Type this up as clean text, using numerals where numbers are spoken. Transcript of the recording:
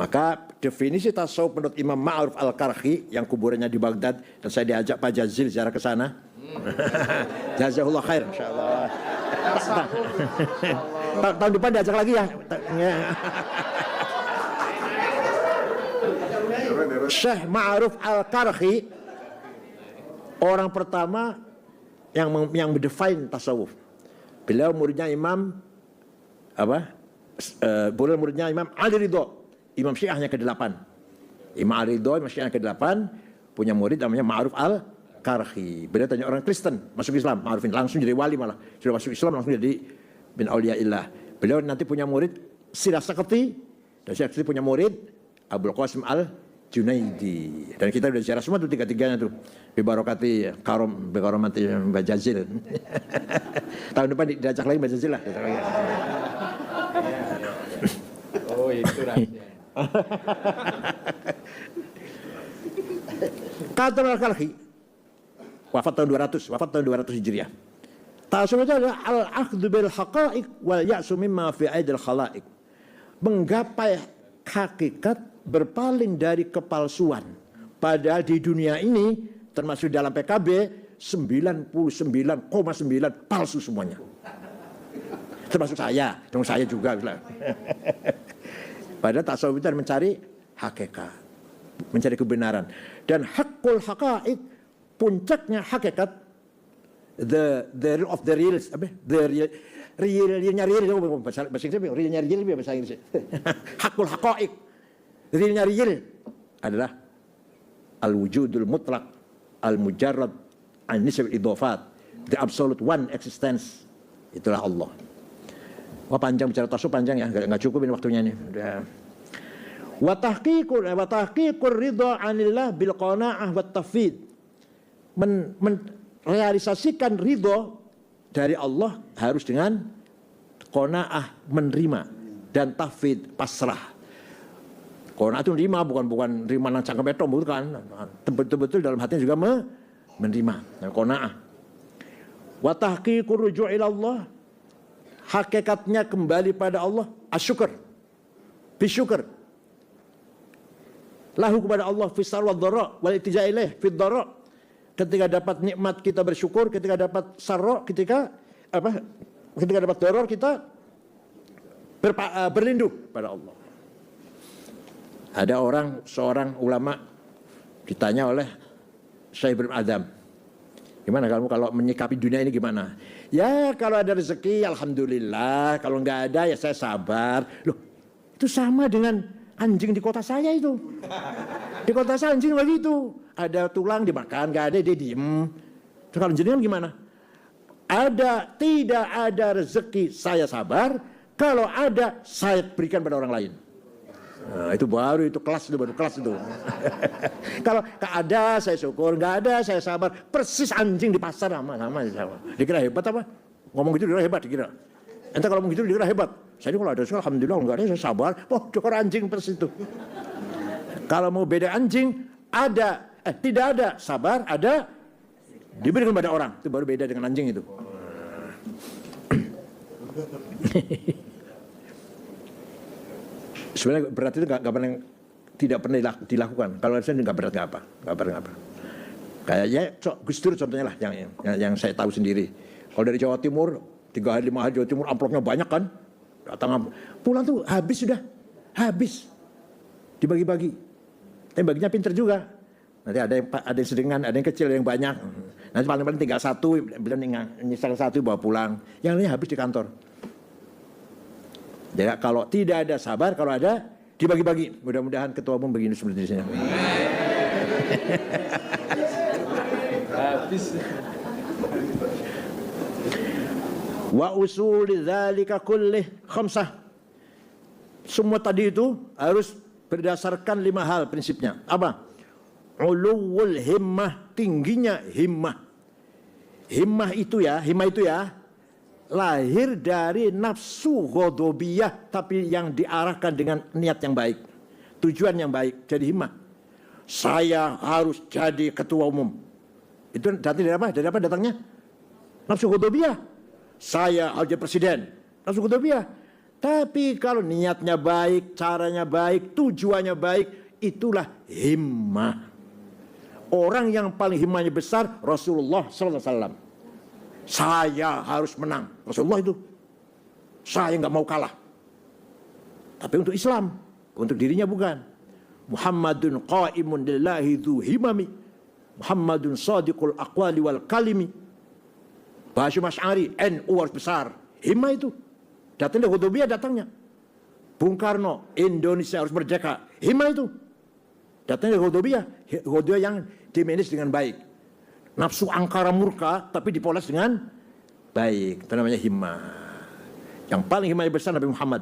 Maka definisi tasawuf menurut Imam Ma'ruf Al-Karhi yang kuburannya di Baghdad dan saya diajak Pak Jazil ziarah ke sana. Jazakallah khair insyaallah. Tahun depan diajak lagi ya. Syekh Ma'ruf Al-Karhi orang pertama yang mendefine tasawuf. Beliau muridnya Imam muridnya Imam Ali Ridho, Imam Syiahnya ke-8. Imam Ali Ridho, Imam Syiahnya ke-8 punya murid namanya Ma'ruf Al-Karhi. Beliau tanya orang Kristen masuk Islam, Ma'rufin langsung jadi wali, malah sudah masuk Islam langsung jadi bin Auliyaillah. Beliau nanti punya murid Sirah Sakti, dan Sirah Sakti punya murid Abdul Qasim Al-Junaidi. Dan kita udah ziarah semua tuh tiga-tiganya tuh. Bibarokati Bikaromati Mbak Jazil. Tahun depan diajak lagi Mbak Jazil lah. Oh itu rahasia. Kata Al-Karhi wafat tahun 200 Hijriah. Tasawuf itu adalah al-akhdhu bil haqa'iq wal ya'su mimma fi aidil khalaiq. Menggapai hakikat, berpaling dari kepalsuan. Padahal di dunia ini termasuk dalam PKB 99,9 palsu semuanya. Termasuk saya, dong saya juga. Padahal tasawuf itu mencari hakikat, mencari kebenaran. Dan hakul haqa'iq, puncaknya hakikat, the real of the real, realnya real, bahasa Inggris, realnya real, bahasa Inggris. Hakul haqa'iq, realnya real adalah al-wujudul mutlaq, al-mujarrad, an-nisab idhofat, the absolute one existence. Itulah Allah. Wah panjang bicara tasawuf, panjang ya, nggak cukup ini waktunya ini. Wa tahqiqur ridha 'anillah bil qanaa'ah wat tafwid. Merealisasikan ridho dari Allah harus dengan qanaa'ah, menerima, dan tafwid, pasrah. Qanaa'ah itu menerima, bukan menerima nang cangkem betom, bukan. Betul-betul dalam hatinya juga menerima. Qanaa'ah. Wa tahqiqur ruju' ila Allah, hakikatnya kembali pada Allah, asyukur, bisyukur, lahu kepada Allah fi sarwa dharra wal iltija ilaih fi dharra. Ketika dapat nikmat kita bersyukur, ketika dapat sarra, ketika dapat dharra kita berlindung pada Allah. Ada seorang ulama ditanya oleh Syekh Ibrahim Adam, gimana kamu kalau menyikapi dunia ini gimana? Ya kalau ada rezeki alhamdulillah, kalau nggak ada ya saya sabar. Loh, itu sama dengan anjing di kota saya itu. Di kota saya anjing begitu. Ada tulang dimakan, nggak ada dia diem. Terus kalau jenengan gimana? Tidak ada rezeki saya sabar. Kalau ada saya berikan pada orang lain. Nah, itu baru kelas itu. Kalau ada saya syukur, nggak ada saya sabar. Persis anjing di pasar sama. Dikira hebat apa? Ngomong gitu dikira hebat dikira. Entah kalau ngomong gitu dikira hebat. Saya ini kalau ada alhamdulillah, nggak ada saya sabar. Oh, cukup anjing persis itu. Kalau mau beda anjing, tidak ada sabar, ada diberikan pada orang. Itu baru beda dengan anjing itu. Sebenarnya berat itu tidak pernah dilakukan. Kalau saya nggak berat nggak apa. Kayaknya Gus Dur contohnya lah yang saya tahu sendiri. Kalau dari Jawa Timur 3 hari 5 hari Jawa Timur amplopnya banyak kan, datang pulang tuh habis dibagi-bagi. Tapi baginya pinter juga. Nanti ada yang sedengan, ada yang kecil, ada yang banyak. Nanti paling tinggal satu, bilang nyisal satu bawa pulang. Yang lainnya habis di kantor. Jadi kalau tidak ada sabar, kalau ada dibagi-bagi. Mudah-mudahan ketua umum begini seperti ini. Habis. Wa usuli dzalika kullih khamsah. Semua tadi itu harus berdasarkan 5 hal prinsipnya. Apa? Uluwul himmah, tingginya himmah. Himmah itu ya lahir dari nafsu ghadabiyah, tapi yang diarahkan dengan niat yang baik, tujuan yang baik. Jadi himmah, saya harus jadi ketua umum. Itu dari apa datangnya? Nafsu ghadabiyah. Saya harus jadi presiden, nafsu ghadabiyah. Tapi kalau niatnya baik, caranya baik, tujuannya baik, itulah himmah. Orang yang paling himmahnya besar Rasulullah SAW. Saya harus menang. Rasulullah itu. Saya nggak mau kalah. Tapi untuk Islam, untuk dirinya bukan. Muhammadun qaimun lillahi dhu himami. Muhammadun sadiqul aqwali wal kalimi. Bahasa Asy'ari, NU harus besar. Himmah itu. Datang dari Hudubiyah datangnya. Bung Karno, Indonesia harus merdeka. Himmah itu. Datang dari Hudubiyah. Hudubiyah yang dimanage dengan baik. Nafsu angkara murka, tapi dipoles dengan baik. Itu namanya himmah. Yang paling himmahnya besar Nabi Muhammad